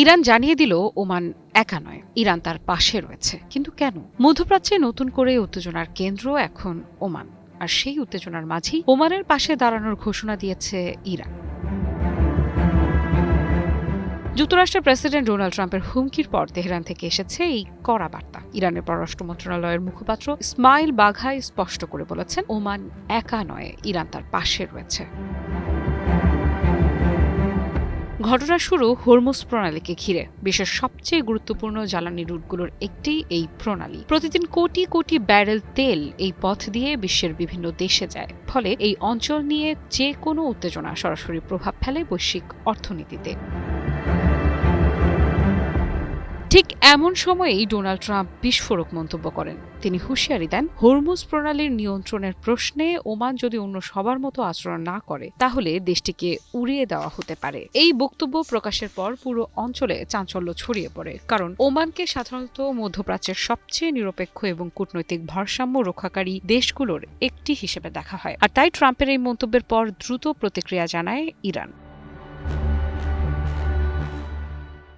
Iran জানিয়ে দিল Oman একা নয়, ইরান তার পাশে রয়েছে। কিন্তু কেন? মধ্যপ্রাচ্যে নতুন করে উত্তেজনার কেন্দ্র এখন ওমান, আর সেই উত্তেজনার মাঝেই ওমানের পাশে দাঁড়ানোর ঘোষণা দিয়েছে ইরান। যুক্তরাষ্ট্রের প্রেসিডেন্ট ডোনাল্ড ট্রাম্পের হুমকির পর তেহরান থেকে এসেছে এই কড়া বার্তা। ইরানের পররাষ্ট্র মন্ত্রণালয়ের মুখপাত্র ইসমাইল বাঘাই স্পষ্ট করে বলেছেন, ওমান একা নয়, ইরান তার পাশে রয়েছে। ঘটনার শুরু হরমুজ প্রণালীকে ঘিরে। বিশ্বের সবচেয়ে গুরুত্বপূর্ণ জ্বালানি রুটগুলোর একটি এই প্রণালী। প্রতিদিন কোটি কোটি ব্যারেল তেল এই পথ দিয়ে বিশ্বের বিভিন্ন দেশে যায়। ফলে এই অঞ্চল নিয়ে যে কোনো উত্তেজনা সরাসরি প্রভাব ফেলে বৈশ্বিক অর্থনীতিতে। ঠিক এমন সময়েই ডোনাল্ড ট্রাম্প বিস্ফোরক মন্তব্য করেন। তিনি হুঁশিয়ারি দেন, হরমুজ প্রণালীর নিয়ন্ত্রণের প্রশ্নে ওমান যদি অন্য সবার মতো আচরণ না করে তাহলে দেশটিকে উড়িয়ে দেওয়া হতে পারে। এই বক্তব্য প্রকাশের পর পুরো অঞ্চলে চাঞ্চল্য ছড়িয়ে পড়ে, কারণ ওমানকে সাধারণত মধ্যপ্রাচ্যের সবচেয়ে নিরপেক্ষ এবং কূটনৈতিক ভারসাম্য রক্ষাকারী দেশগুলোর একটি হিসেবে দেখা হয়। আর তাই ট্রাম্পের এই মন্তব্যের পর দ্রুত প্রতিক্রিয়া জানায় ইরান।